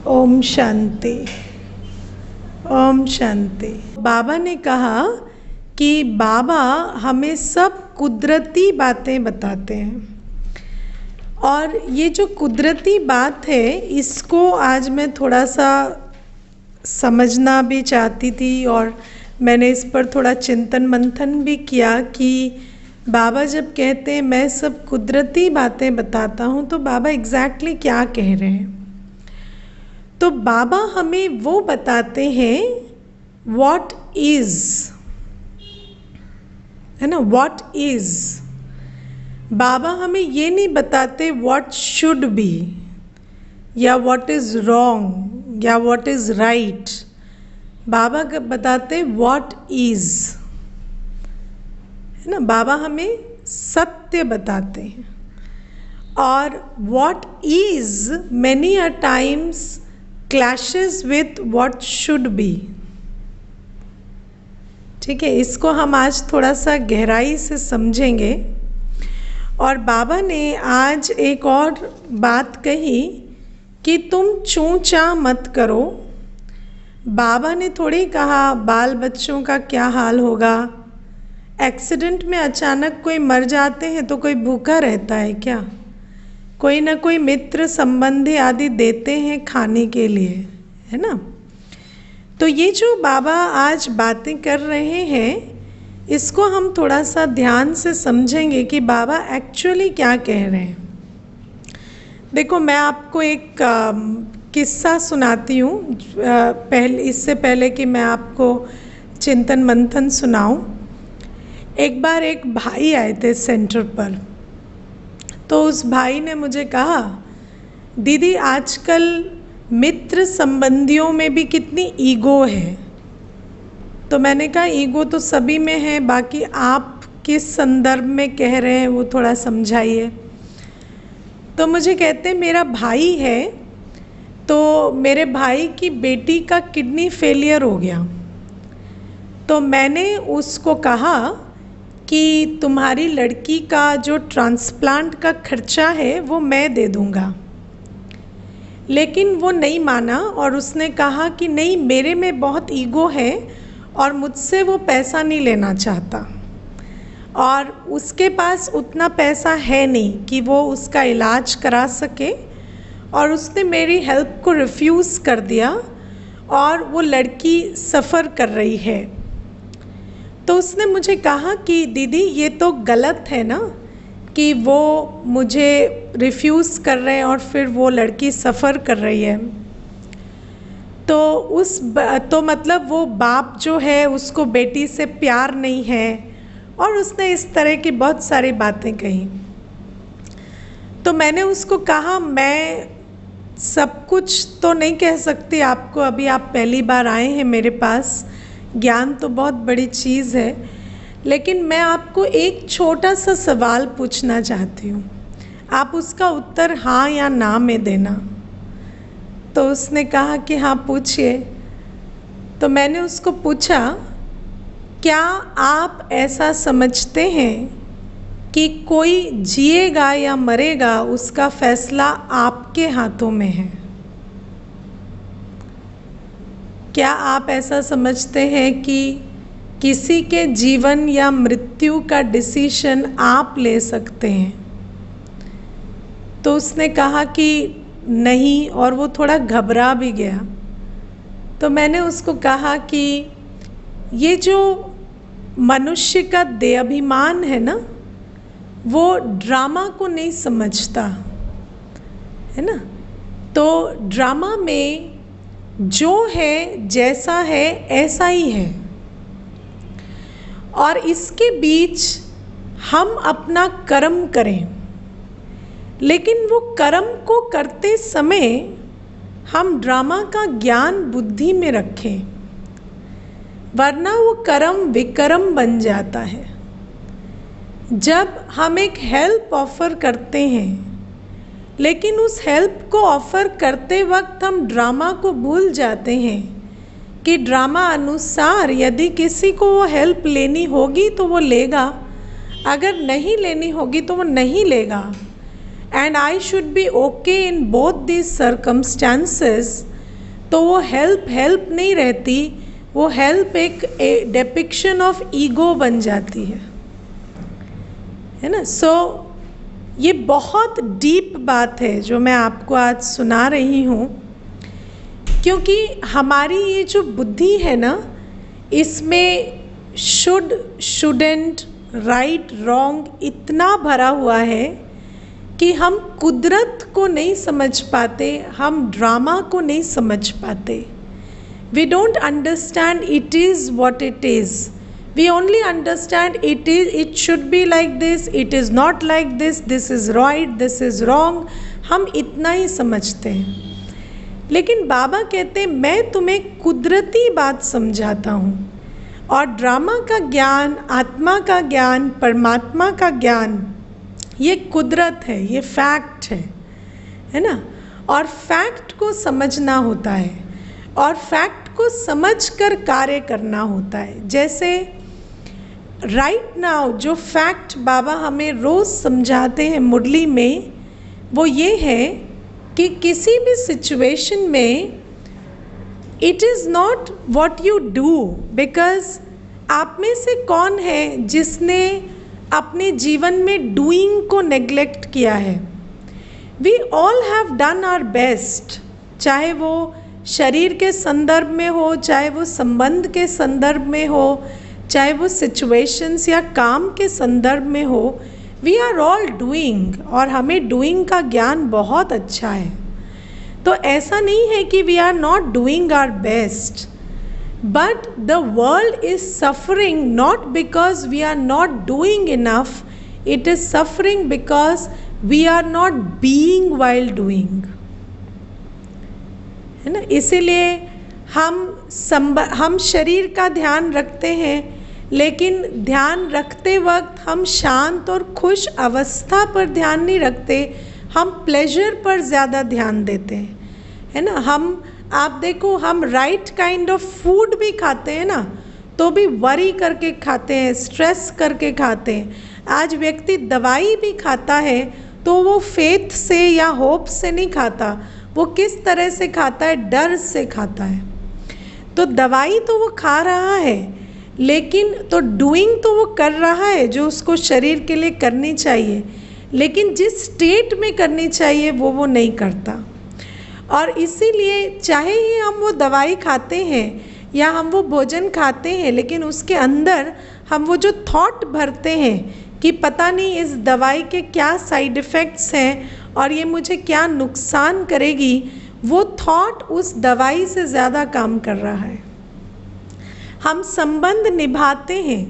ओम शांति। ओम शांति। बाबा ने कहा कि बाबा हमें सब कुदरती बातें बताते हैं, और ये जो कुदरती बात है इसको आज मैं थोड़ा सा समझना भी चाहती थी, और मैंने इस पर थोड़ा चिंतन मंथन भी किया कि बाबा जब कहते हैं मैं सब कुदरती बातें बताता हूँ तो बाबा एग्जैक्टली क्या कह रहे हैं। तो बाबा हमें वो बताते हैं व्हाट इज, है ना, व्हाट इज। बाबा हमें ये नहीं बताते व्हाट शुड बी या व्हाट इज रॉन्ग या व्हाट इज राइट। बाबा बताते व्हाट इज, है ना। बाबा हमें सत्य बताते हैं, और what is many a times clashes with what should be. ठीक है, इसको हम आज थोड़ा सा गहराई से समझेंगे। और बाबा ने आज एक और बात कही कि तुम चूं चां मत करो। बाबा ने थोड़ी कहा बाल बच्चों का क्या हाल होगा, एक्सीडेंट में अचानक कोई मर जाते हैं तो कोई भूखा रहता है क्या? कोई ना कोई मित्र संबंधी आदि देते हैं खाने के लिए, है ना। तो ये जो बाबा आज बातें कर रहे हैं इसको हम थोड़ा सा ध्यान से समझेंगे कि बाबा एक्चुअली क्या कह रहे हैं। देखो, मैं आपको एक किस्सा सुनाती हूँ इससे पहले कि मैं आपको चिंतन मंथन सुनाऊँ। एक बार एक भाई आए थे सेंटर पर, तो उस भाई ने मुझे कहा दीदी आजकल मित्र संबंधियों में भी कितनी ईगो है। तो मैंने कहा ईगो तो सभी में है, बाकी आप किस संदर्भ में कह रहे हैं वो थोड़ा समझाइए। तो मुझे कहते मेरा भाई है, तो मेरे भाई की बेटी का किडनी फेलियर हो गया। तो मैंने उसको कहा कि तुम्हारी लड़की का जो ट्रांसप्लांट का खर्चा है वो मैं दे दूँगा। लेकिन वो नहीं माना और उसने कहा कि नहीं, मेरे में बहुत ईगो है और मुझसे वो पैसा नहीं लेना चाहता, और उसके पास उतना पैसा है नहीं कि वो उसका इलाज करा सके, और उसने मेरी हेल्प को रिफ्यूज़ कर दिया और वो लड़की सफ़र कर रही है। तो उसने मुझे कहा कि दीदी ये तो गलत है ना कि वो मुझे रिफ्यूज़ कर रहे हैं और फिर वो लड़की सफ़र कर रही है। तो मतलब वो बाप जो है उसको बेटी से प्यार नहीं है, और उसने इस तरह की बहुत सारी बातें कही। तो मैंने उसको कहा मैं सब कुछ तो नहीं कह सकती आपको, अभी आप पहली बार आए हैं मेरे पास, ज्ञान तो बहुत बड़ी चीज़ है, लेकिन मैं आपको एक छोटा सा सवाल पूछना चाहती हूँ, आप उसका उत्तर हाँ या ना में देना। तो उसने कहा कि हाँ पूछिए। तो मैंने उसको पूछा क्या आप ऐसा समझते हैं कि कोई जिएगा या मरेगा उसका फैसला आपके हाथों में है? क्या आप ऐसा समझते हैं कि किसी के जीवन या मृत्यु का डिसीजन आप ले सकते हैं? तो उसने कहा कि नहीं, और वो थोड़ा घबरा भी गया। तो मैंने उसको कहा कि ये जो मनुष्य का देहाभिमान है ना, वो ड्रामा को नहीं समझता, है ना। तो ड्रामा में जो है जैसा है ऐसा ही है, और इसके बीच हम अपना कर्म करें, लेकिन वो कर्म को करते समय हम ड्रामा का ज्ञान बुद्धि में रखें, वरना वो कर्म विकर्म बन जाता है। जब हम एक हेल्प ऑफ़र करते हैं, लेकिन उस हेल्प को ऑफ़र करते वक्त हम ड्रामा को भूल जाते हैं कि ड्रामा अनुसार यदि किसी को वो हेल्प लेनी होगी तो वो लेगा, अगर नहीं लेनी होगी तो वो नहीं लेगा। And I should be okay in both these circumstances तो वो हेल्प नहीं रहती, वो हेल्प एक डेपिक्शन ऑफ ईगो बन जाती है ना। सो ये बहुत डीप बात है जो मैं आपको आज सुना रही हूँ, क्योंकि हमारी ये जो बुद्धि है ना, इसमें शुड, शुडेंट, राइट, रॉन्ग इतना भरा हुआ है कि हम कुदरत को नहीं समझ पाते, हम ड्रामा को नहीं समझ पाते। We don't understand it is what it is, we only understand it should be like this, it is not like this is right, this is wrong, हम इतना ही समझते हैं। लेकिन बाबा कहते हैं मैं तुम्हें कुदरती बात समझाता हूँ, और ड्रामा का ज्ञान, आत्मा का ज्ञान, परमात्मा का ज्ञान, ये कुदरत है, ये फैक्ट है ना। और फैक्ट को समझना होता है, और फैक्ट को समझकर कार्य करना होता है। जैसे राइट नाउ जो फैक्ट बाबा हमें रोज़ समझाते हैं मुरली में, वो ये है कि किसी भी सिचुएशन में it is not what you do, because आप में से कौन है जिसने अपने जीवन में डूइंग को नेग्लेक्ट किया है। We all have done our best, चाहे वो शरीर के संदर्भ में हो, चाहे वो संबंध के संदर्भ में हो, चाहे वो सिचुएशंस या काम के संदर्भ में हो, वी आर ऑल डूइंग, और हमें डूइंग का ज्ञान बहुत अच्छा है। तो ऐसा नहीं है कि we are not doing our best, but the world is suffering not because we are not doing enough, it is suffering because we are not being while doing, है ना। इसीलिए हम शरीर का ध्यान रखते हैं, लेकिन ध्यान रखते वक्त हम शांत और खुश अवस्था पर ध्यान नहीं रखते, हम प्लेजर पर ज़्यादा ध्यान देते हैं, है ना। आप देखो, हम राइट काइंड ऑफ फूड भी खाते हैं ना, तो भी वरी करके खाते हैं, स्ट्रेस करके खाते हैं। आज व्यक्ति दवाई भी खाता है तो वो फेथ से या होप से नहीं खाता, वो किस तरह से खाता है, डर से खाता है। तो दवाई तो वो खा रहा है, लेकिन तो डूइंग तो वो कर रहा है जो उसको शरीर के लिए करनी चाहिए, लेकिन जिस स्टेट में करनी चाहिए वो नहीं करता। और इसीलिए चाहे ही हम वो दवाई खाते हैं या हम वो भोजन खाते हैं, लेकिन उसके अंदर हम वो जो थॉट भरते हैं कि पता नहीं इस दवाई के क्या साइड इफ़ेक्ट्स हैं और ये मुझे क्या नुकसान करेगी, वो थॉट उस दवाई से ज़्यादा काम कर रहा है। हम संबंध निभाते हैं,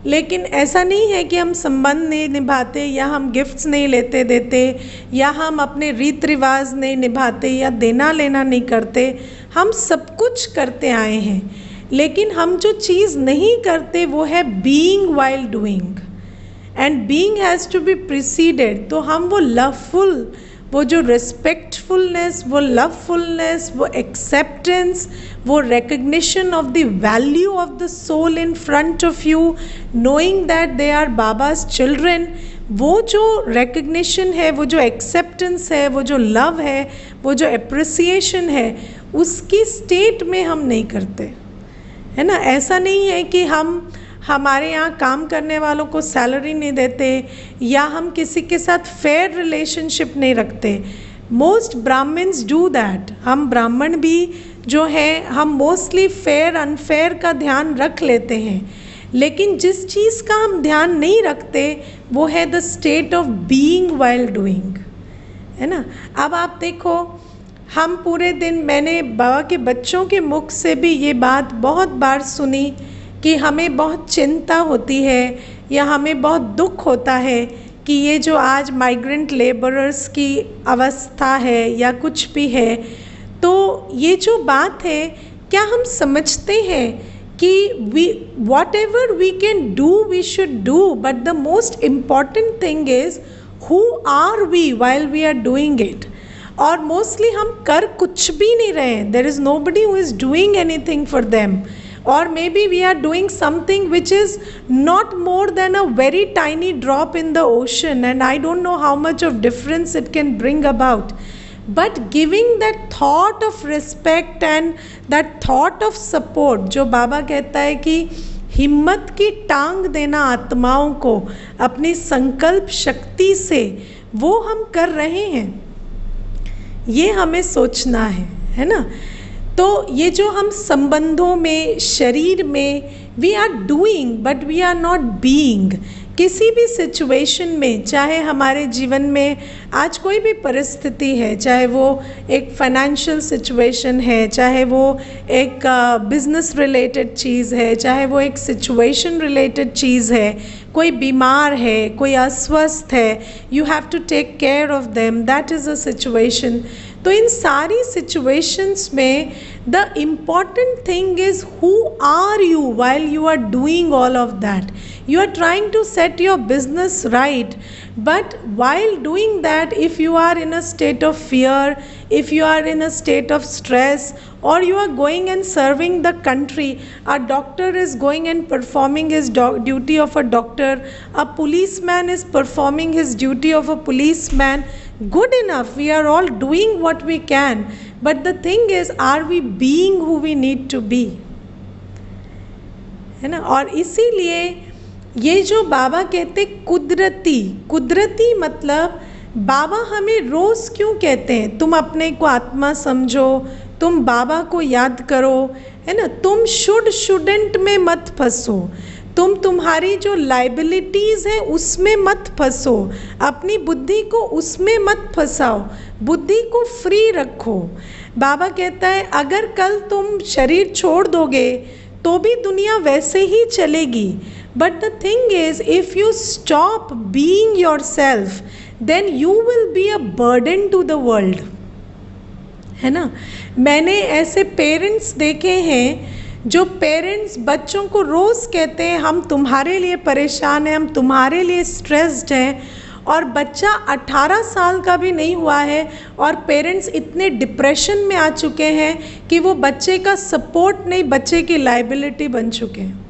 लेकिन ऐसा नहीं है कि हम संबंध नहीं निभाते, या हम गिफ्ट्स नहीं लेते देते, या हम अपने रीत रिवाज नहीं निभाते, या देना लेना नहीं करते। हम सब कुछ करते आए हैं, लेकिन हम जो चीज़ नहीं करते वो है being while doing, and being has to be preceded. तो हम वो लवफुल, वो जो रिस्पेक्टफुलनेस, वो लवफुलनेस, वो एक्सेप्टेंस, वो recognition of the value of the soul in front of you, knowing that they are Baba's children, वो जो रिकग्निशन है, वो जो एक्सेप्टेंस है, वो जो लव है, वो जो अप्रिसिएशन है, उसकी स्टेट में हम नहीं करते, है ना। ऐसा नहीं है कि हमारे यहाँ काम करने वालों को सैलरी नहीं देते, या हम किसी के साथ फेयर रिलेशनशिप नहीं रखते। Most Brahmins do that. हम ब्राह्मण भी जो है, हम मोस्टली फेयर अनफेयर का ध्यान रख लेते हैं, लेकिन जिस चीज़ का हम ध्यान नहीं रखते वो है the state of being while doing, है ना। अब आप देखो, हम पूरे दिन, मैंने बाबा के बच्चों के मुख से भी ये बात बहुत बार सुनी कि हमें बहुत चिंता होती है या हमें बहुत दुख होता है कि ये जो आज माइग्रेंट लेबरर्स की अवस्था है या कुछ भी है, तो ये जो बात है, क्या हम समझते हैं कि whatever we can do we should do, but the most important thing is who are we while we are doing it. और मोस्टली हम कर कुछ भी नहीं रहे हैं, there is nobody who is doing anything for them, or maybe we are doing something which is not more than a very tiny drop in the ocean, and I don't know how much of difference it can bring about. But giving that thought of respect and that thought of support, जो बाबा कहता है कि हिम्मत की टांग देना आत्माओं को अपनी संकल्प शक्ति से, वो हम कर रहे हैं, ये हमें सोचना है ना। तो ये जो हम संबंधों में, शरीर में, we are doing but we are not being. किसी भी सिचुएशन में, चाहे हमारे जीवन में आज कोई भी परिस्थिति है, चाहे वो एक फाइनेंशियल सिचुएशन है, चाहे वो एक बिजनेस रिलेटेड चीज़ है, चाहे वो एक सिचुएशन रिलेटेड चीज़ है, कोई बीमार है, कोई अस्वस्थ है, you have to take care of them, that is a situation. तो इन सारी सिचुएशंस में the important thing is who are you while you are doing all of that. You are trying to set your business right, but while doing that, if you are in a state of fear, if you are in a state of stress, or you are going and serving the country, a doctor is going and performing his duty of a doctor, a policeman is performing his duty of a policeman, good enough, we are all doing what we can, but the thing is, are we being who we need to be, है ना। और इसीलिए ये जो बाबा कहते कुदरती, कुदरती मतलब बाबा हमें रोज़ क्यों कहते हैं तुम अपने को आत्मा समझो, तुम बाबा को याद करो, है ना। तुम शुडेंट में मत फंसो, तुम तुम्हारी जो लाइबिलिटीज़ हैं उसमें मत फंसो, अपनी बुद्धि को उसमें मत फंसाओ, बुद्धि को फ्री रखो। बाबा कहता है अगर कल तुम शरीर छोड़ दोगे तो भी दुनिया वैसे ही चलेगी, but the thing is, if you stop being yourself, then you will be a burden to the world, है ना। मैंने ऐसे पेरेंट्स देखे हैं जो पेरेंट्स बच्चों को रोज़ कहते हैं हम तुम्हारे लिए परेशान हैं, हम तुम्हारे लिए स्ट्रेस्ड हैं, और बच्चा 18 साल का भी नहीं हुआ है और पेरेंट्स इतने डिप्रेशन में आ चुके हैं कि वो बच्चे का सपोर्ट नहीं, बच्चे की लाइबिलिटी बन चुके हैं,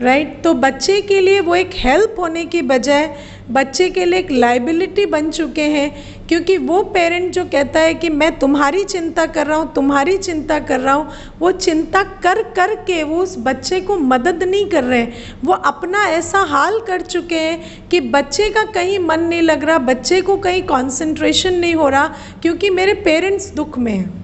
राइट। तो बच्चे के लिए वो एक हेल्प होने की बजाय बच्चे के लिए एक लाइबिलिटी बन चुके हैं, क्योंकि वो पेरेंट जो कहता है कि मैं तुम्हारी चिंता कर रहा हूँ, तुम्हारी चिंता कर रहा हूँ, वो चिंता कर कर के वो उस बच्चे को मदद नहीं कर रहे हैं, वो अपना ऐसा हाल कर चुके हैं कि बच्चे का कहीं मन नहीं लग रहा, बच्चे को कहीं कंसंट्रेशन नहीं हो रहा, क्योंकि मेरे पेरेंट्स दुख में हैं।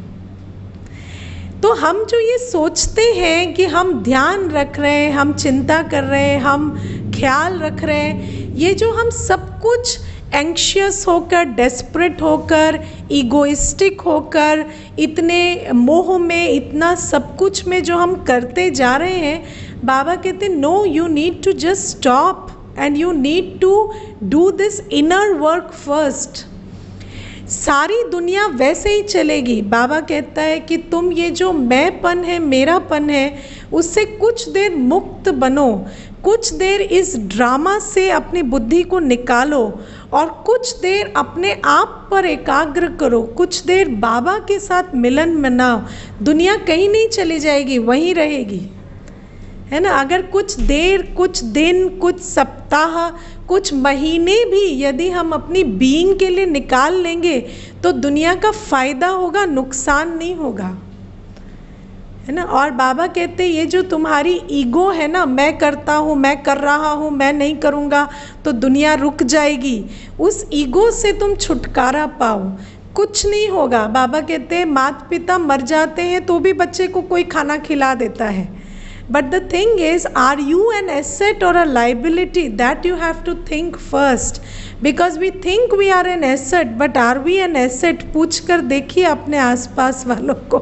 तो हम जो ये सोचते हैं कि हम ध्यान रख रहे हैं, हम चिंता कर रहे हैं, हम ख्याल रख रहे हैं, ये जो हम सब कुछ एंग्शियस होकर, डेस्परेट होकर, ईगोइस्टिक होकर, इतने मोह में, इतना सब कुछ में जो हम करते जा रहे हैं, बाबा कहते हैं no, you need to just stop and you need to do this inner work first. सारी दुनिया वैसे ही चलेगी। बाबा कहता है कि तुम ये जो मैंपन है, मेरापन है, उससे कुछ देर मुक्त बनो, कुछ देर इस ड्रामा से अपनी बुद्धि को निकालो और कुछ देर अपने आप पर एकाग्र करो, कुछ देर बाबा के साथ मिलन मनाओ। दुनिया कहीं नहीं चली जाएगी, वहीं रहेगी, है ना। अगर कुछ देर, कुछ दिन, कुछ सप्ताह, कुछ महीने भी यदि हम अपनी बीइंग के लिए निकाल लेंगे तो दुनिया का फ़ायदा होगा, नुकसान नहीं होगा, है ना। और बाबा कहते हैं ये जो तुम्हारी ईगो है ना, मैं करता हूँ, मैं कर रहा हूँ, मैं नहीं करूँगा तो दुनिया रुक जाएगी, उस ईगो से तुम छुटकारा पाओ, कुछ नहीं होगा। बाबा कहते हैं माता पिता मर जाते हैं तो भी बच्चे को कोई खाना खिला देता है, but the thing is, are you an asset or a liability? That you have to think first, because we think we are an asset, but are we an asset? पूछ कर देखिए अपने आसपास वालों को,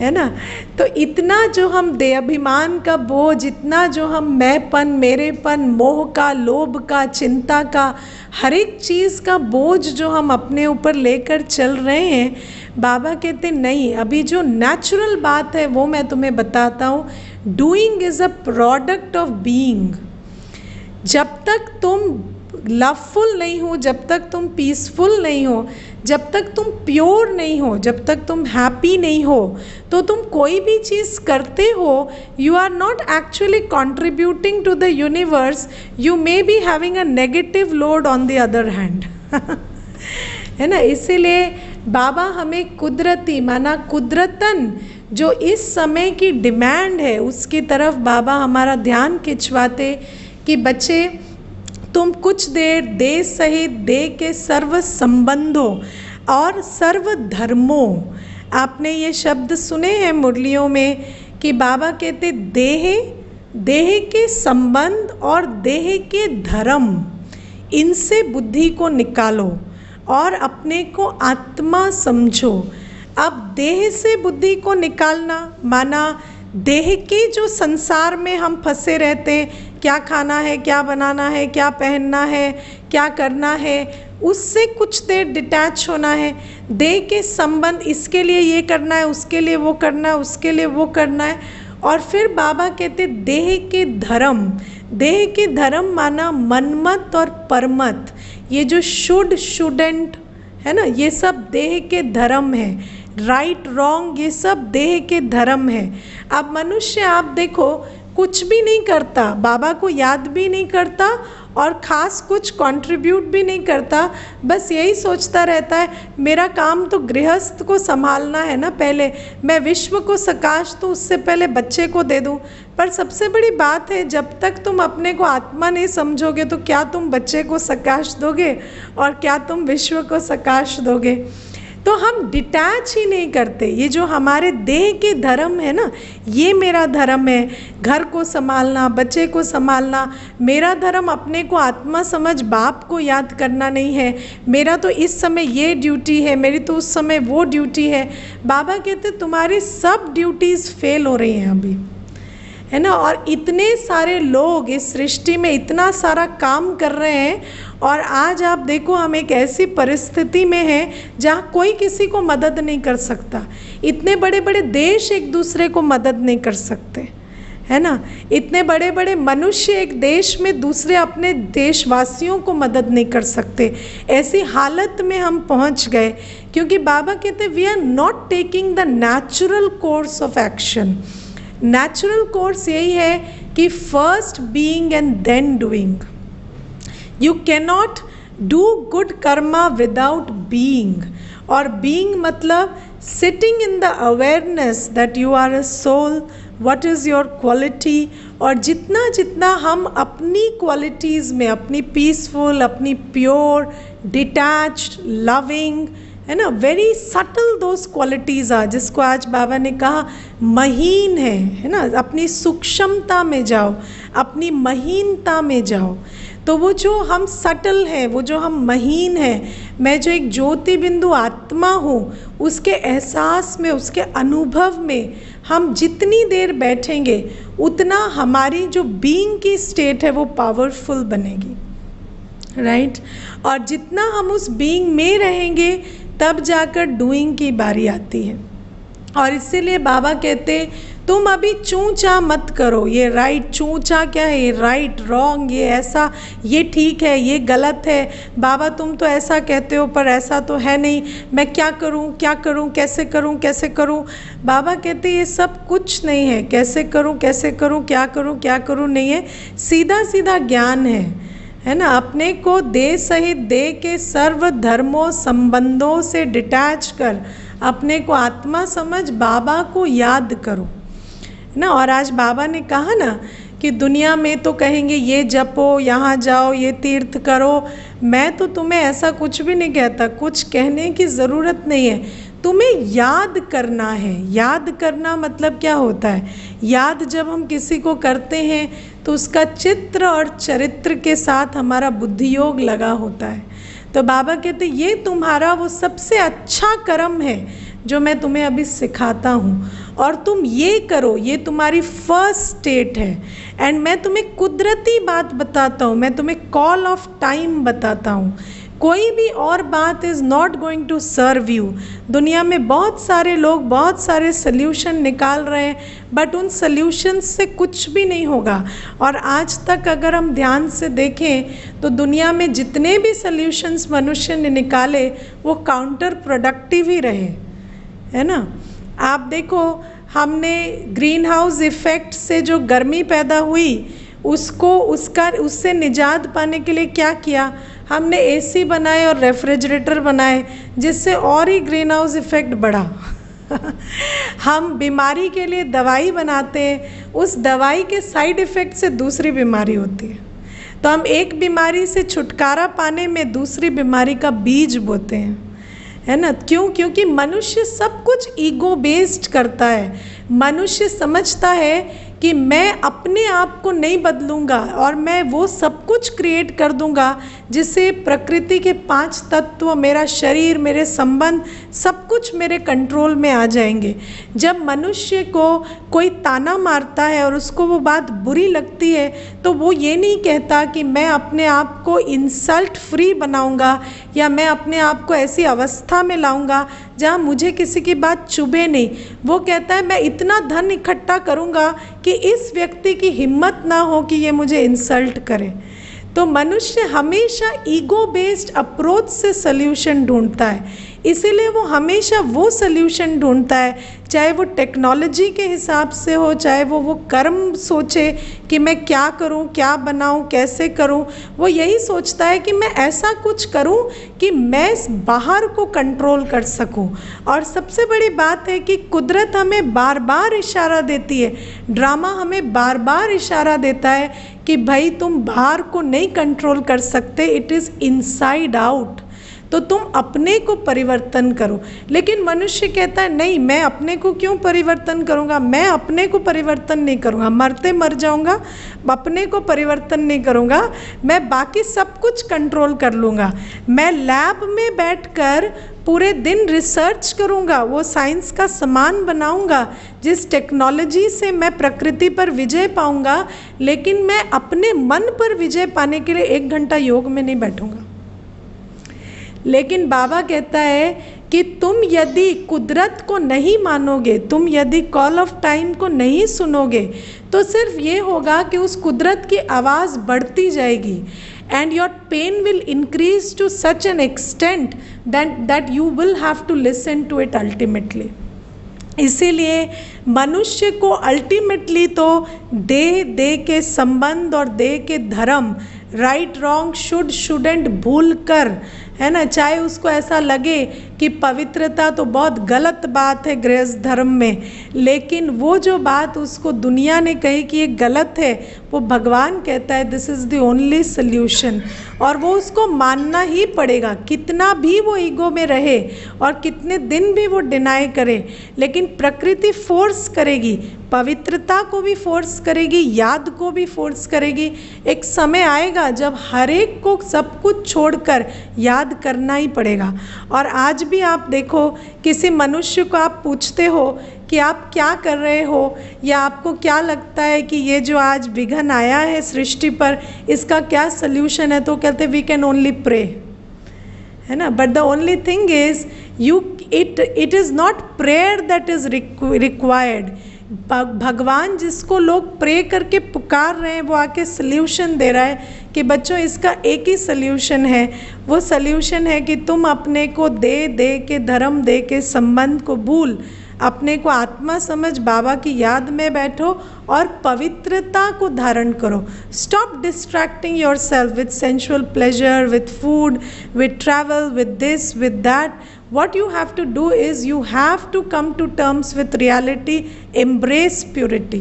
है ना। तो इतना जो हम देहाभिमान का बोझ, इतना जो हम मैंपन, मेरेपन, मोह का, लोभ का, चिंता का, हर एक चीज़ का बोझ जो हम अपने ऊपर लेकर चल रहे हैं, बाबा कहते नहीं, अभी जो नेचुरल बात है वो मैं तुम्हें बताता हूँ। Doing is a product of being. जब तक तुम लवफुल नहीं हो, जब तक तुम पीसफुल नहीं हो, जब तक तुम प्योर नहीं हो, जब तक तुम हैप्पी नहीं हो, तो तुम कोई भी चीज़ करते हो, you are not actually contributing to the universe, you may be having a negative load on the other hand, है ना। इसीलिए बाबा हमें कुदरती माना कुदरतन जो इस समय की डिमांड है उसकी तरफ बाबा हमारा ध्यान खिंचवाते कि बच्चे तुम कुछ देर देह सहित देह के सर्व संबंधों और सर्व धर्मों, आपने ये शब्द सुने हैं मुरलियों में कि बाबा कहते देह के संबंध और देह के धर्म, इनसे बुद्धि को निकालो और अपने को आत्मा समझो। अब देह से बुद्धि को निकालना माना देह के जो संसार में हम फंसे रहते हैं, क्या खाना है, क्या बनाना है, क्या पहनना है, क्या करना है, उससे कुछ देर डिटैच होना है। देह के संबंध, इसके लिए ये करना है, उसके लिए वो करना है, उसके लिए वो करना है। और फिर बाबा कहते देह के धर्म, देह के धर्म माना मनमत और परमत, ये जो शुडेंट है ना, ये सब देह के धर्म है। राइट रॉन्ग ये सब देह के धर्म है। अब मनुष्य आप देखो कुछ भी नहीं करता, बाबा को याद भी नहीं करता और ख़ास कुछ कंट्रीब्यूट भी नहीं करता, बस यही सोचता रहता है मेरा काम तो गृहस्थ को संभालना है ना, पहले मैं विश्व को सकाश तो उससे पहले बच्चे को दे दूं। पर सबसे बड़ी बात है जब तक तुम अपने को आत्मा नहीं समझोगे तो क्या तुम बच्चे को सकाश दोगे और क्या तुम विश्व को सकाश दोगे। तो हम डिटैच ही नहीं करते। ये जो हमारे देह के धर्म है ना, ये मेरा धर्म है, घर को संभालना, बच्चे को संभालना। मेरा धर्म अपने को आत्मा समझ बाप को याद करना नहीं है, मेरा तो इस समय ये ड्यूटी है, मेरी तो उस समय वो ड्यूटी है। बाबा कहते तुम्हारी सब ड्यूटीज़ फेल हो रही हैं अभी, है ना। और इतने सारे लोग इस सृष्टि में इतना सारा काम कर रहे हैं और आज आप देखो हम एक ऐसी परिस्थिति में हैं जहाँ कोई किसी को मदद नहीं कर सकता। इतने बड़े बड़े देश एक दूसरे को मदद नहीं कर सकते, है ना। इतने बड़े बड़े मनुष्य एक देश में दूसरे अपने देशवासियों को मदद नहीं कर सकते। ऐसी हालत में हम पहुँच गए क्योंकि बाबा कहते we are not taking the natural course of action. Natural course यही है कि first being and then doing. You cannot do good karma without being, और बीइंग मतलब sitting in the awareness that you are a soul, what is your quality. और जितना जितना हम अपनी क्वालिटीज़ में, अपनी पीसफुल, अपनी प्योर, डिटैच्ड, लविंग, है ना, वेरी सटल दोज क्वालिटीज़ आ, जिसको आज बाबा ने कहा महीन है ना, अपनी सूक्ष्मता में जाओ, अपनी महीनता में जाओ। तो वो जो हम सटल हैं, वो जो हम महीन हैं, मैं जो एक ज्योति बिंदु आत्मा हूँ, उसके एहसास में, उसके अनुभव में हम जितनी देर बैठेंगे उतना हमारी जो बीइंग की स्टेट है वो पावरफुल बनेगी, राइट। और जितना हम उस बीइंग में रहेंगे तब जाकर डूइंग की बारी आती है। और इसीलिए बाबा कहते तुम अभी चूँ-चाँ मत करो, ये राइट, चूँ-चाँ क्या है, ये राइट रॉन्ग, ये ऐसा, ये ठीक है, ये गलत है, बाबा तुम तो ऐसा कहते हो पर ऐसा तो है नहीं, मैं क्या करूं, कैसे करूं, कैसे करूं। बाबा कहते ये सब कुछ नहीं है, कैसे करूं, क्या करूं नहीं है, सीधा सीधा ज्ञान है ना। अपने को देह सहित देह के सर्व धर्मों संबंधों से डिटैच कर अपने को आत्मा समझ बाबा को याद करो ना। और आज बाबा ने कहा ना कि दुनिया में तो कहेंगे ये जपो, यहाँ जाओ, ये तीर्थ करो। मैं तो तुम्हें ऐसा कुछ भी नहीं कहता, कुछ कहने की ज़रूरत नहीं है, तुम्हें याद करना है। याद करना मतलब क्या होता है, याद जब हम किसी को करते हैं तो उसका चित्र और चरित्र के साथ हमारा बुद्धि योग लगा होता है। तो बाबा कहते ये तुम्हारा वो सबसे अच्छा कर्म है जो मैं तुम्हें अभी सिखाता हूँ, और तुम ये करो, ये तुम्हारी फर्स्ट स्टेट है। एंड मैं तुम्हें कुदरती बात बताता हूँ, मैं तुम्हें कॉल ऑफ टाइम बताता हूँ। कोई भी और बात is not going to serve you. दुनिया में बहुत सारे लोग बहुत सारे सल्यूशन निकाल रहे हैं, बट उन सल्यूशंस से कुछ भी नहीं होगा। और आज तक अगर हम ध्यान से देखें तो दुनिया में जितने भी सल्यूशंस मनुष्य ने निकाले वो काउंटर प्रोडक्टिव ही रहे, है ना। आप देखो हमने ग्रीन हाउस इफ़ेक्ट से जो गर्मी पैदा हुई उससे निजात पाने के लिए क्या किया, हमने एसी बनाए और रेफ्रिजरेटर बनाए, जिससे और ही ग्रीन हाउस इफेक्ट बढ़ा। हम बीमारी के लिए दवाई बनाते हैं, उस दवाई के साइड इफ़ेक्ट से दूसरी बीमारी होती है। तो हम एक बीमारी से छुटकारा पाने में दूसरी बीमारी का बीज बोते हैं, है ना। क्यों? क्योंकि मनुष्य सब कुछ ईगो बेस्ड करता है। मनुष्य समझता है कि मैं अपने आप को नहीं बदलूंगा और मैं वो सब कुछ क्रिएट कर दूंगा जिससे प्रकृति के 5 तत्व, मेरा शरीर, मेरे संबंध, सब कुछ मेरे कंट्रोल में आ जाएंगे। जब मनुष्य को कोई ताना मारता है और उसको वो बात बुरी लगती है, तो वो ये नहीं कहता कि मैं अपने आप को इंसल्ट फ्री बनाऊंगा या मैं अपने आप को ऐसी अवस्था में लाऊंगा जहाँ मुझे किसी की बात चुभे नहीं। वो कहता है मैं इतना धन इकट्ठा करूंगा कि इस व्यक्ति की हिम्मत ना हो कि ये मुझे इंसल्ट करे। तो मनुष्य हमेशा ईगो बेस्ड अप्रोच से सल्यूशन ढूंढता है, इसीलिए वो हमेशा वो सल्यूशन ढूंढता है, चाहे वो टेक्नोलॉजी के हिसाब से हो, चाहे वो कर्म सोचे कि मैं क्या करूं, क्या बनाऊं, कैसे करूं। वो यही सोचता है कि मैं ऐसा कुछ करूं कि मैं बाहर को कंट्रोल कर सकूं। और सबसे बड़ी बात है कि कुदरत हमें बार बार इशारा देती है, ड्रामा हमें बार बार इशारा देता है कि भाई तुम बाहर को नहीं कंट्रोल कर सकते, इट इज़ इनसाइड आउट, तो तुम अपने को परिवर्तन करो। लेकिन मनुष्य कहता है नहीं, मैं अपने को क्यों परिवर्तन करूँगा, मैं अपने को परिवर्तन नहीं करूँगा, मरते मर जाऊँगा, अपने को परिवर्तन नहीं करूँगा, मैं बाकी सब कुछ कंट्रोल कर लूँगा। मैं लैब में बैठकर पूरे दिन रिसर्च करूँगा, वो साइंस का सामान बनाऊँगा जिस टेक्नोलॉजी से मैं प्रकृति पर विजय पाऊँगा, लेकिन मैं अपने मन पर विजय पाने के लिए 1 घंटा योग में नहीं बैठूँगा। लेकिन बाबा कहता है कि तुम यदि कुदरत को नहीं मानोगे, तुम यदि कॉल ऑफ टाइम को नहीं सुनोगे, तो सिर्फ ये होगा कि उस कुदरत की आवाज़ बढ़ती जाएगी and your pain will increase to such an extent that you will have to listen to it ultimately. इसीलिए मनुष्य को अल्टीमेटली तो देह के संबंध और देह के धर्म, राइट रॉन्ग, शुड शुडेंट भूल कर, है ना, चाहे उसको ऐसा लगे कि पवित्रता तो बहुत गलत बात है गृहस्थ धर्म में, लेकिन वो जो बात उसको दुनिया ने कही कि ये गलत है, वो भगवान कहता है this is the only solution, और वो उसको मानना ही पड़ेगा, कितना भी वो ईगो में रहे और कितने दिन भी वो डिनाई करे। लेकिन प्रकृति फोर्स करेगी, पवित्रता को भी फोर्स करेगी, याद को भी फोर्स करेगी। एक समय आएगा जब हर एक को सब कुछ छोड़कर याद करना ही पड़ेगा। और आज भी आप देखो, किसी मनुष्य को आप पूछते हो कि आप क्या कर रहे हो या आपको क्या लगता है कि ये जो आज विघ्न आया है सृष्टि पर, इसका क्या सल्यूशन है, तो कहते वी कैन ओनली प्रे, है ना। But the only thing is it is not prayer that is required. भगवान जिसको लोग प्रे करके पुकार रहे हैं, वो आके सल्यूशन दे रहा है कि बच्चों इसका एक ही सल्यूशन है। वो सल्यूशन है कि तुम अपने को दे के धर्म, दे के संबंध को भूल, अपने को आत्मा समझ, बाबा की याद में बैठो और पवित्रता को धारण करो। Stop distracting your self with sensual pleasure, with food, with travel, with this, with that. What you have to do is you have to come to terms with reality, embrace purity,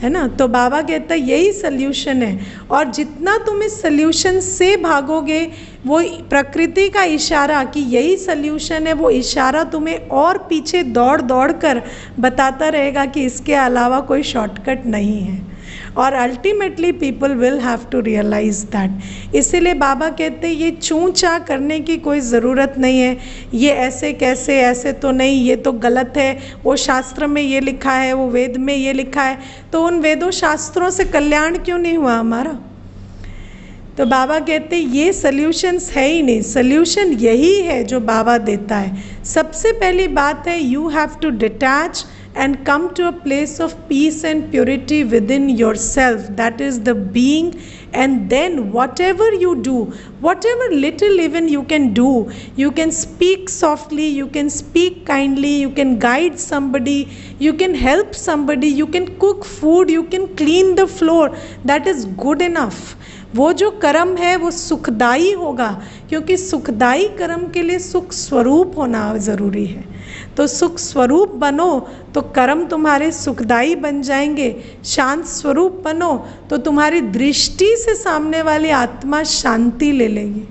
है ना। तो बाबा कहता है यही solution है, और जितना तुम इस सल्यूशन से भागोगे, वो प्रकृति का इशारा कि यही सल्यूशन है, वो इशारा तुम्हें और पीछे दौड़ दौड़ कर बताता रहेगा कि इसके अलावा कोई शॉर्टकट नहीं है। और ultimately people will have to realise that. इसीलिए बाबा कहते हैं ये चूँ चा करने की कोई ज़रूरत नहीं है, ये ऐसे कैसे, ऐसे तो नहीं, ये तो गलत है, वो शास्त्र में ये लिखा है, वो वेद में ये लिखा है, तो उन वेदों शास्त्रों से कल्याण क्यों नहीं हुआ हमारा। तो बाबा कहते हैं ये सल्यूशंस है ही नहीं, सल्यूशन यही है जो बाबा देता है। सबसे पहली बात है you have to detach and come to a place of peace and purity within yourself, that is the being. And then whatever you do, whatever little even you can do, you can speak softly, you can speak kindly, you can guide somebody, you can help somebody, you can cook food, you can clean the floor, that is good enough. वो जो कर्म है वो सुखदाई होगा, क्योंकि सुखदाई कर्म के लिए सुख स्वरूप होना ज़रूरी है। तो सुख स्वरूप बनो तो कर्म तुम्हारे सुखदाई बन जाएंगे। शांत स्वरूप बनो तो तुम्हारी दृष्टि से सामने वाली आत्मा शांति ले लेगी,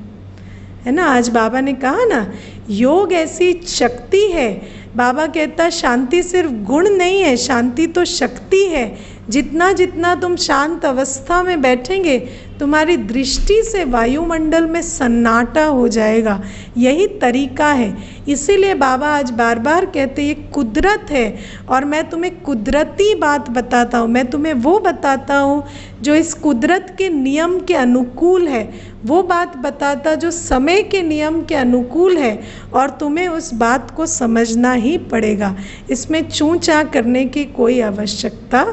है ना। आज बाबा ने कहा ना, योग ऐसी शक्ति है। बाबा कहता शांति सिर्फ गुण नहीं है, शांति तो शक्ति है। जितना जितना तुम शांत अवस्था में बैठेंगे, तुम्हारी दृष्टि से वायुमंडल में सन्नाटा हो जाएगा। यही तरीका है। इसीलिए बाबा आज बार बार कहते ये कुदरत है, और मैं तुम्हें कुदरती बात बताता हूँ। मैं तुम्हें वो बताता हूँ जो इस कुदरत के नियम के अनुकूल है, वो बात बताता जो समय के नियम के अनुकूल है, और तुम्हें उस बात को समझना ही पड़ेगा। इसमें चूँ चाँ करने की कोई आवश्यकता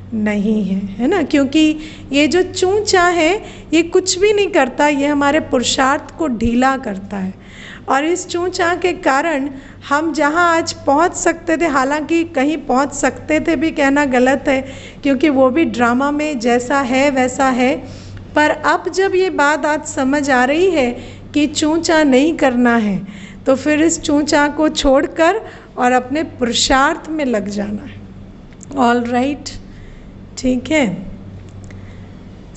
नहीं है ना। क्योंकि ये जो चूँ चाँ है ये कुछ भी नहीं करता, ये हमारे पुरुषार्थ को ढीला करता है। और इस चूँ चाँ के कारण हम जहाँ आज पहुँच सकते थे, हालांकि कहीं पहुँच सकते थे भी कहना गलत है, क्योंकि वो भी ड्रामा में जैसा है वैसा है। पर अब जब ये बात आज समझ आ रही है कि चूँ चाँ नहीं करना है, तो फिर इस चूँ चाँ को छोड़कर और अपने पुरुषार्थ में लग जाना है। ऑल राइट, ठीक है।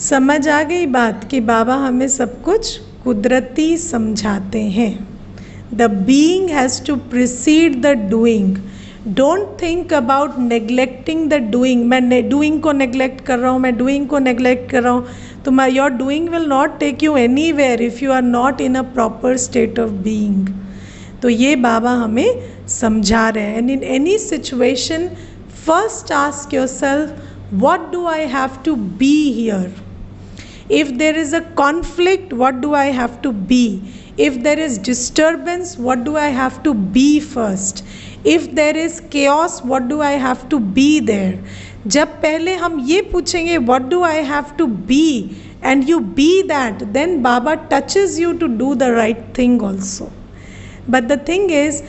समझ आ गई बात कि बाबा हमें सब कुछ कुदरती समझाते हैं। The being has to precede the doing. Don't think about neglecting the doing. मैं डूइंग को नेग्लेक्ट कर रहा हूँ, मैं डूइंग को नेग्लेक्ट कर रहा हूँ, तो your doing will not take you anywhere if you are not in a proper state of being. तो ये बाबा हमें समझा रहे हैं। And in any situation first ask yourself, what do I have to be here? If there is a conflict, what do I have to be? If there is disturbance, what do I have to be first? If there is chaos, what do I have to be there? जब पहले हम ये पूछेंगे what do I have to be, and you be that, then Baba touches you to do the right thing also. But the thing is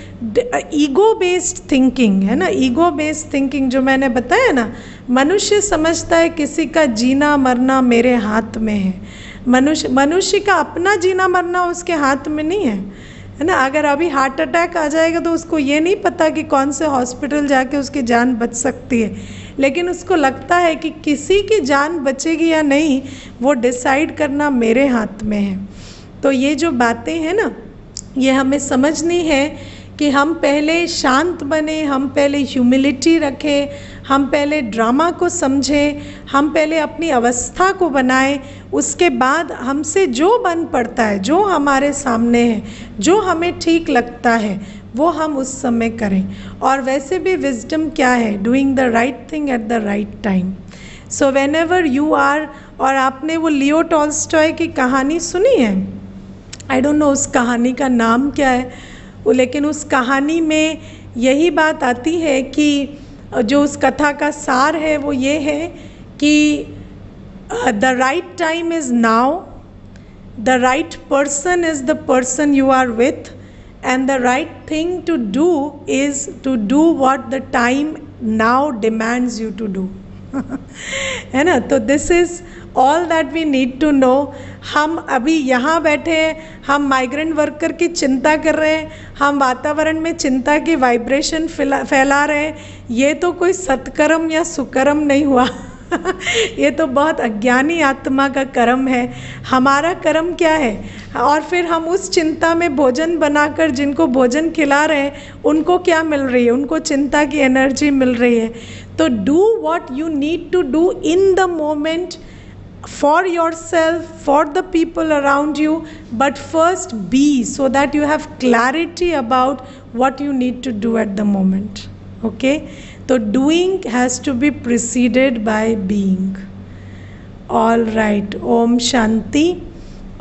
ego based thinking है ना। Ego based thinking जो मैंने बताया ना, मनुष्य समझता है किसी का जीना मरना मेरे हाथ में है। मनुष्य का अपना जीना मरना उसके हाथ में नहीं है ना। अगर अभी हार्ट अटैक आ जाएगा तो उसको ये नहीं पता कि कौन से हॉस्पिटल जाके उसकी जान बच सकती है, लेकिन उसको लगता है कि किसी की जान बचेगी या नहीं वो डिसाइड करना मेरे हाथ में है। तो ये जो बातें हैं ना, ये हमें समझनी है कि हम पहले शांत बने, हम पहले ह्यूमिलिटी रखें, हम पहले ड्रामा को समझें, हम पहले अपनी अवस्था को बनाएं। उसके बाद हमसे जो बन पड़ता है, जो हमारे सामने है, जो हमें ठीक लगता है, वो हम उस समय करें। और वैसे भी विजडम क्या है? Doing the right thing at the right time. So whenever you are, और आपने वो लियो टॉल्स्टॉय की कहानी सुनी है, आई डोंट नो उस कहानी का नाम क्या है, लेकिन उस कहानी में यही बात आती है कि जो उस कथा का सार है वो ये है कि the right time is now, the right person is the person you are with, and the right thing to do is to do what the time now demands you to do. है ना। तो this is all that we need to know. हम अभी यहाँ बैठे हैं, हम migrant worker की चिंता कर रहे हैं, हम वातावरण में चिंता की वाइब्रेशन फैला रहे हैं। ये तो कोई सत्कर्म या सुकर्म नहीं हुआ। ये तो बहुत अज्ञानी आत्मा का कर्म है। हमारा कर्म क्या है? और फिर हम उस चिंता में भोजन बनाकर जिनको भोजन खिला रहे हैं उनको क्या मिल रही है? उनको चिंता की एनर्जी मिल रही है। तो do what you need to do in the moment, for yourself, for the people around you, but first be, so that you have clarity about what you need to do at the moment. Okay, so doing has to be preceded by being. All right, Om Shanti.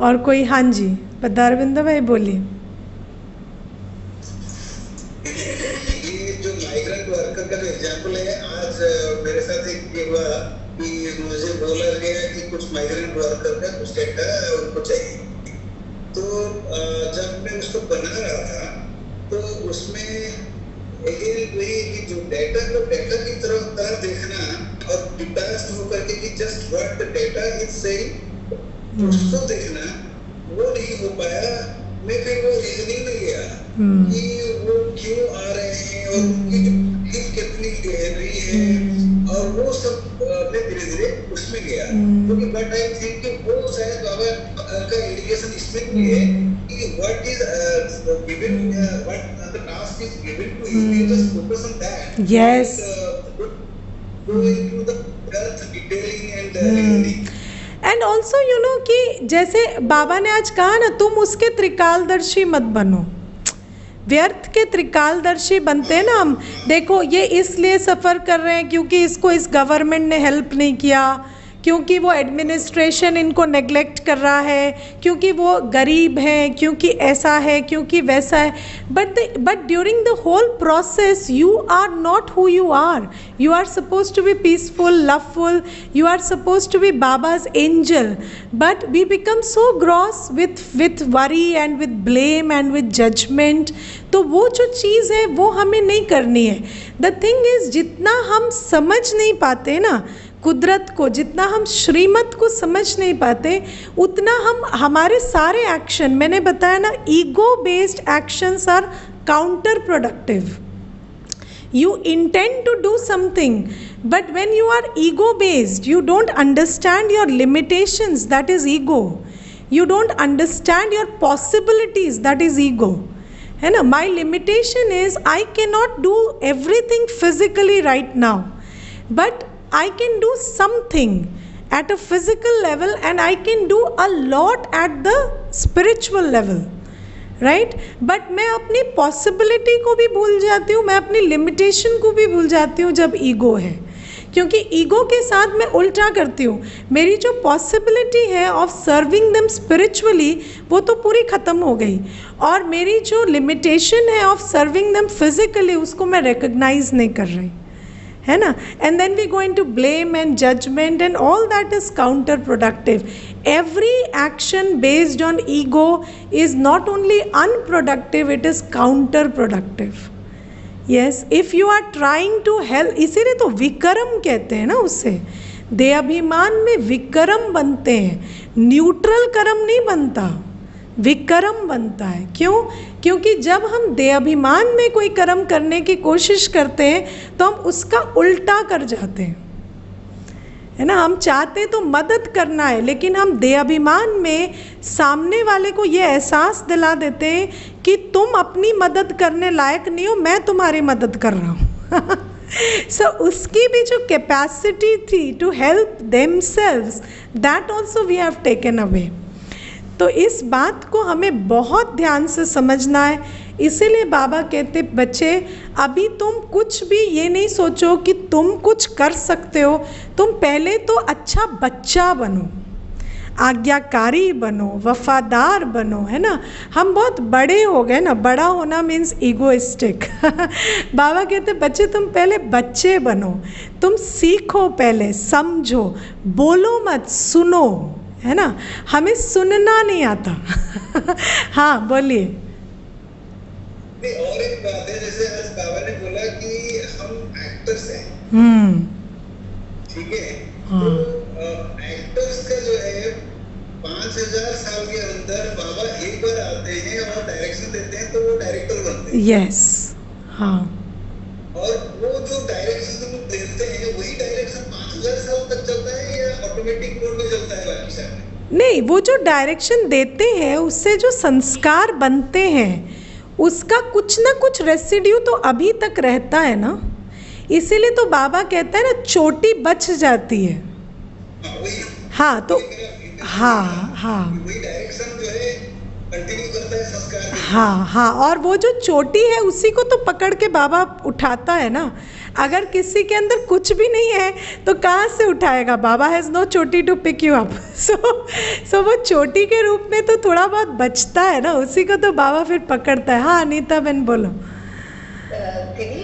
और कोई? हाँ जी, पदारविंद भाई बोलिए। ये जो migrant worker का जो example है, आज मेरे साथ एक हुआ कि मुझे बोला गया कि कुछ माइग्रेंट वर्कर का कुछ डेटा उनको चाहिए। तो जब मैं उसको बना रहा था तो उसमें वही कि जो डेटा को डेटा की तरफ देखना और डिटैच होकर के कि just what the data is saying, उसको देखना वो नहीं हो पाया। मैं फिर वो रीजनिंग में गया कि वो क्यों आ रहे हैं और उनकी तकलीफ कितनी गहरी है, और वो सब मैं धीरे धीरे उसमें गया। क्योंकि बट आई थिंक कि वो शायद बाबा का इंडिकेशन इसमें भी है कि what is given, what the task is given to you, just focus on that. Yes. Go into the depth detailing and reasoning. And also you know कि जैसे बाबा ने आज कहा ना, तुम उसके त्रिकालदर्शी मत बनो। व्यर्थ के त्रिकालदर्शी बनते हैं ना हम। देखो ये इसलिए सफ़र कर रहे हैं क्योंकि इसको इस गवर्नमेंट ने हेल्प नहीं किया, क्योंकि वो एडमिनिस्ट्रेशन इनको नेग्लेक्ट कर रहा है, क्योंकि वो गरीब हैं, क्योंकि ऐसा है, क्योंकि वैसा है। But during the whole process you are not who you are. You are supposed to be peaceful, loveful. You are supposed to be Baba's angel. But we become so gross with worry and with blame and with judgment. तो वो जो चीज़ है वो हमें नहीं करनी है। The thing is, जितना हम समझ नहीं पाते ना कुदरत को, जितना हम श्रीमत को समझ नहीं पाते, उतना हम हमारे सारे एक्शन, मैंने बताया ना, ego based actions are counter productive. You intend to do something, but when you are ego based, you don't understand your limitations, that is ego. You don't understand your possibilities, that is ego. है ना? My limitation is I cannot do everything physically right now, but I can do something at a physical level and I can do a lot at the spiritual level. Right but मैं अपनी possibility को भी भूल जाती हूँ, मैं अपनी limitation को भी भूल जाती हूँ जब ईगो है, क्योंकि ईगो के साथ मैं उल्टा करती हूँ। मेरी जो पॉसिबिलिटी है ऑफ सर्विंग देम स्पिरिचुअली वो तो पूरी ख़त्म हो गई, और मेरी जो लिमिटेशन है ऑफ सर्विंग देम फिजिकली उसको मैं रिकग्नाइज नहीं कर रही, है ना। And then we going to blame and judgement and all that is counter productive. Every action based on ego is not only unproductive, it is counterproductive. Yes, if you are trying to help, इसीलिए तो विक्रम कहते हैं ना, उससे दे अभिमान में विक्रम बनते हैं, न्यूट्रल कर्म नहीं बनता, विक्रम बनता है। क्यों? क्योंकि जब हम दे अभिमान में कोई कर्म करने की कोशिश करते हैं तो हम उसका उल्टा कर जाते हैं, है ना। हम चाहते तो मदद करना है, लेकिन हम दे अभिमान में सामने वाले को ये एहसास दिला देते हैं कि तुम अपनी मदद करने लायक नहीं हो, मैं तुम्हारी मदद कर रहा हूँ। सो उसकी भी जो कैपेसिटी थी to help themselves, that also we have taken away. तो इस बात को हमें बहुत ध्यान से समझना है। इसीलिए बाबा कहते, बच्चे अभी तुम कुछ भी ये नहीं सोचो कि तुम कुछ कर सकते हो, तुम पहले तो अच्छा बच्चा बनो, आज्ञाकारी बनो, वफादार बनो, है ना। हम बहुत बड़े हो गए ना, बड़ा होना मीन्स ईगोइस्टिक। बाबा कहते बच्चे तुम पहले बच्चे बनो, तुम सीखो, पहले समझो, बोलो मत, सुनो, है ना। हमें सुनना नहीं आता। हाँ बोलिए। और एक बात है, जैसे आज बाबा ने बोला कि हम एक्टर्स हैं, ठीक है, तो एक्टर्स का जो है 5000 साल के अंदर बाबा एक बार आते हैं और डायरेक्शन देते हैं तो वो डायरेक्टर बनते हैं। यस, हाँ। और वो जो डायरेक्शन देते हैं वही डायरेक्शन 5000 साल तक चलता है या ऑटोमेटिक मोड में चलता है बाकी सारे? नहीं, वो जो डायरेक्शन देते हैं उससे जो संस्कार बनते हैं उसका कुछ ना कुछ रेसिड्यू तो अभी तक रहता है ना। इसीलिए तो बाबा कहता है ना, चोटी बच जाती है। हाँ तो हाँ हाँ वही डायरेक्शन जो है कंटिन्यू करता है संस्कार। हाँ हाँ, और वो जो चोटी है उसी को तो पकड़ के बाबा उठाता है ना। अगर किसी के अंदर कुछ भी नहीं है तो कहाँ से उठाएगा? बाबा हैज़ नो चोटी टू पिक यू अप। सो वो चोटी के रूप में तो थोड़ा बहुत बचता है ना, उसी को तो बाबा फिर पकड़ता है। हाँ अनीता बहन बोलो। दीदी,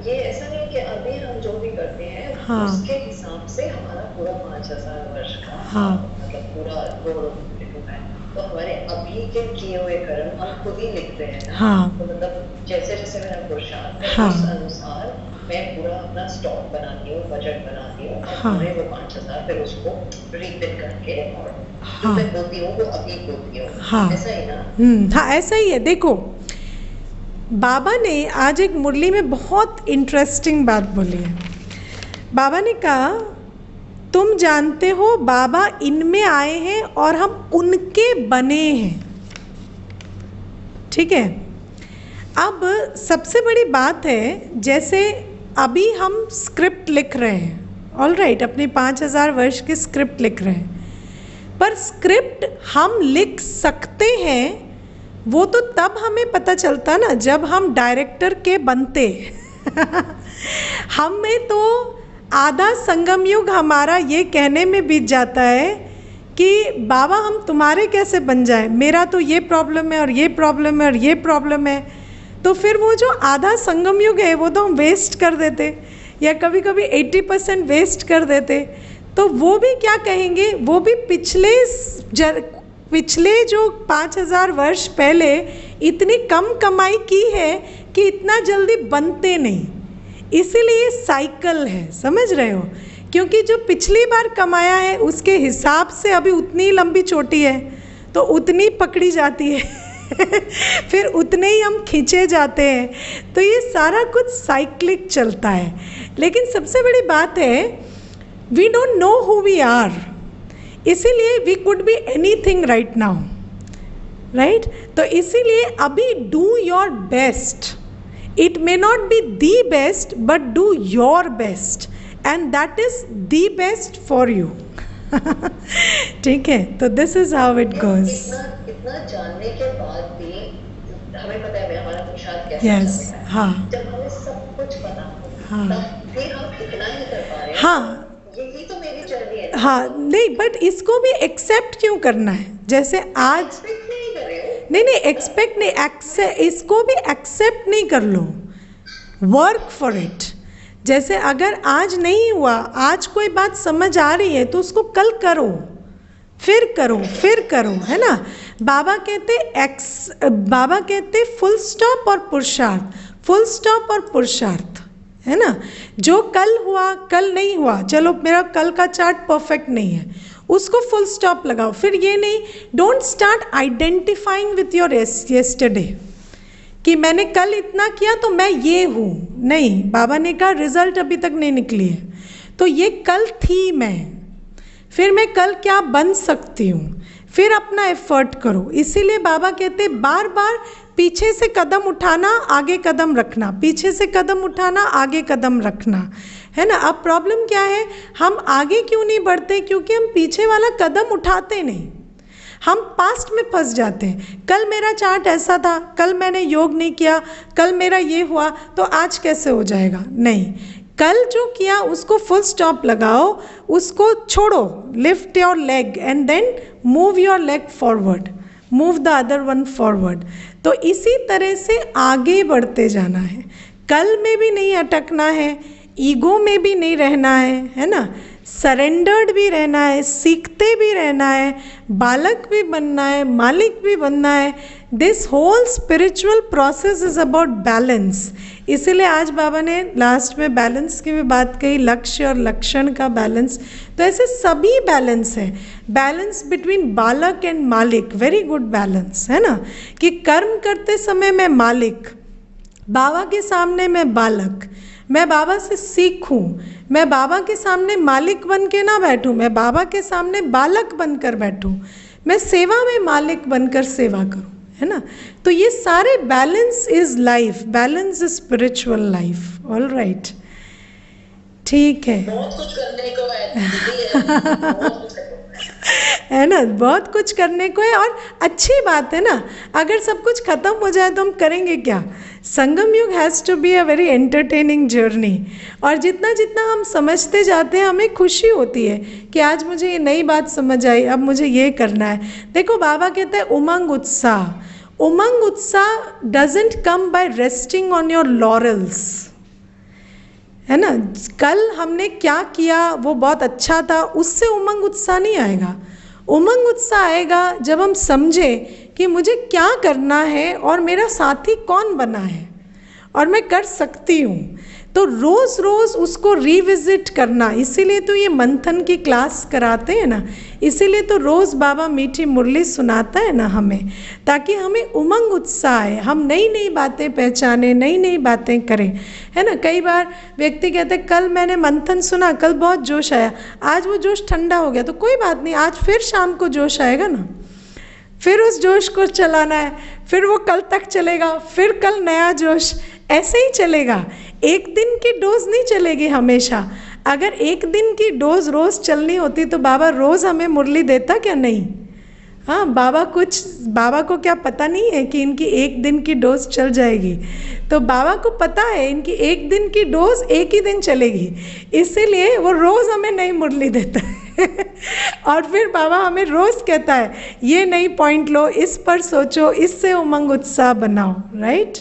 ये ऐसा नहीं कि अभी हम जो भी करते हैं हाँ, उसके हिसाब से हमारा पूरा 5000 वर्ष का हाँ, मतलब पूरा रोड है, तो हमारे अभी के किए हुए कर्म हम खुद ही लिखते हैं ना। हाँ, तो मतलब जैसे जैसे मेरा पुरुषार्थ है हाँ, उस अनुसार मैं पूरा अपना स्टॉक बनाती हूँ, बजट बनाती हूँ और हाँ। पूरे वो 5,000 फिर उसको रिपिन करके और जो हाँ। मैं बोलती हूँ वो अभी बोलती हूँ। हाँ। ऐसा ही ना? हाँ, ऐसा ही है। देखो, बाबा ने आज एक मुरली में बहुत इंटरेस्टिंग बात बोली है। बाबा ने कहा, तुम जानते हो बाबा इनमें आए हैं और हम उनके बने हैं। ठीक है। अब सबसे बड़ी बात है, जैसे अभी हम स्क्रिप्ट लिख रहे हैं, ऑल राइट, अपनी 5,000 वर्ष की स्क्रिप्ट लिख रहे हैं, पर स्क्रिप्ट हम लिख सकते हैं वो तो तब हमें पता चलता ना जब हम डायरेक्टर के बनते। हमें तो आधा संगम युग हमारा ये कहने में बीत जाता है कि बाबा हम तुम्हारे कैसे बन जाए, मेरा तो ये प्रॉब्लम है और ये प्रॉब्लम है और ये प्रॉब्लम है। तो फिर वो जो आधा संगम युग है वो तो हम वेस्ट कर देते, या कभी कभी 80% वेस्ट कर देते। तो वो भी क्या कहेंगे, वो भी पिछले जो 5,000 वर्ष पहले इतनी कम कमाई की है कि इतना जल्दी बनते नहीं। इसीलिए साइकिल है, समझ रहे हो, क्योंकि जो पिछली बार कमाया है उसके हिसाब से अभी उतनी लंबी चोटी है तो उतनी पकड़ी जाती है। फिर उतने ही हम खींचे जाते हैं। तो ये सारा कुछ साइक्लिक चलता है। लेकिन सबसे बड़ी बात है, we don't know who we are, इसीलिए we could be anything right now, right. तो इसीलिए अभी do your best. It may not be the best but do your best, and that is the best for you. ठीक है, तो this is how it goes. इतना जानने के बाद भी हमें पता है हमारा पुरुषार्थ कैसे यस, चल रहा है। हाँ, जब हमें सब कुछ पता हो, हाँ, तब फिर हम इतना ही कर पा रहे हैं। हाँ, यही तो मेरी जर्नी है। हाँ, नहीं, बट इसको भी एक्सेप्ट क्यों करना है? जैसे आज एक्सपेक्ट नहीं कर रहे हो। नहीं, एक्सपेक्ट नहीं, इसको भी एक्सेप्ट नहीं कर लो, वर्क फॉर इट। जैसे अगर आज नहीं हुआ, आज कोई बात समझ आ रही है तो उसको कल करो, फिर करो, फिर करो, है ना। बाबा कहते फुल स्टॉप और पुरुषार्थ, फुल स्टॉप और पुरुषार्थ, है ना। जो कल हुआ, कल नहीं हुआ, चलो मेरा कल का चार्ट परफेक्ट नहीं है, उसको फुल स्टॉप लगाओ। फिर ये नहीं, don't start identifying with your yesterday कि मैंने कल इतना किया तो मैं ये हूँ। नहीं, बाबा ने कहा रिजल्ट अभी तक नहीं निकली है, तो ये कल थी मैं, फिर मैं कल क्या बन सकती हूँ, फिर अपना एफर्ट करो। इसीलिए बाबा कहते बार बार पीछे से कदम उठाना, आगे कदम रखना, पीछे से कदम उठाना, आगे कदम रखना, है ना। अब प्रॉब्लम क्या है, हम आगे क्यों नहीं बढ़ते? क्योंकि हम पीछे वाला कदम उठाते नहीं, हम पास्ट में फंस जाते हैं। कल मेरा चार्ट ऐसा था, कल मैंने योग नहीं किया, कल मेरा ये हुआ तो आज कैसे हो जाएगा? नहीं, कल जो किया उसको फुल स्टॉप लगाओ, उसको छोड़ो, lift your leg and then move your leg forward, move the other one forward. तो इसी तरह से आगे बढ़ते जाना है, कल में भी नहीं अटकना है, ईगो में भी नहीं रहना है ना, सरेंडर्ड भी रहना है, सीखते भी रहना है, बालक भी बनना है, मालिक भी बनना है। This whole spiritual process is about balance. इसीलिए आज बाबा ने लास्ट में बैलेंस की भी बात कही, लक्ष्य और लक्षण का बैलेंस। तो ऐसे सभी बैलेंस है, बैलेंस बिटवीन बालक एंड मालिक, वेरी गुड बैलेंस, है ना। कि कर्म करते समय मैं मालिक, बाबा के सामने मैं बालक, मैं बाबा से सीखूं, मैं बाबा के सामने मालिक बन के ना बैठूं, मैं बाबा के सामने बालक बनकर बैठूं, मैं सेवा में मालिक बनकर सेवा करूं, है ना। तो ये सारे balance is life, balance is spiritual life. All right, ठीक है। बहुत कुछ करने को है, बहुत कुछ है ना, बहुत कुछ करने को है। और अच्छी बात है ना, अगर सब कुछ खत्म हो जाए तो हम करेंगे क्या? Sangam Yug has to be a very entertaining journey. और जितना जितना हम समझते जाते हैं हमें खुशी होती है कि आज मुझे ये नई बात समझ आई, अब मुझे ये करना है। देखो बाबा कहते हैं उमंग उत्साह, उमंग उत्साह doesn't come by resting on your laurels, है ना। कल हमने क्या किया वो बहुत अच्छा था, उससे उमंग उत्साह नहीं आएगा। उमंग उत्साह आएगा जब हम समझे कि मुझे क्या करना है और मेरा साथी कौन बना है और मैं कर सकती हूँ। तो रोज़ रोज़ उसको रिविजिट करना, इसीलिए तो ये मंथन की क्लास कराते हैं ना, इसीलिए तो रोज़ बाबा मीठी मुरली सुनाता है ना हमें, ताकि हमें उमंग उत्साह है, हम नई नई बातें पहचाने, नई नई बातें करें, है ना। कई बार व्यक्ति कहते हैं कल मैंने मंथन सुना, कल बहुत जोश आया, आज वो जोश ठंडा हो गया, तो कोई बात नहीं, आज फिर शाम को जोश आएगा ना, फिर उस जोश को चलाना है, फिर वो कल तक चलेगा, फिर कल नया जोश, ऐसे ही चलेगा। एक दिन की डोज नहीं चलेगी हमेशा। अगर एक दिन की डोज रोज़ चलनी होती तो बाबा रोज़ हमें मुरली देता क्या? नहीं। हाँ, बाबा को क्या पता नहीं है कि इनकी एक दिन की डोज चल जाएगी? तो बाबा को पता है इनकी एक दिन की डोज एक ही दिन चलेगी, इसीलिए वो रोज़ हमें नई मुरली देता है और फिर बाबा हमें रोज़ कहता है ये नई पॉइंट लो, इस पर सोचो, इससे उमंग उत्साह बनाओ, राइट।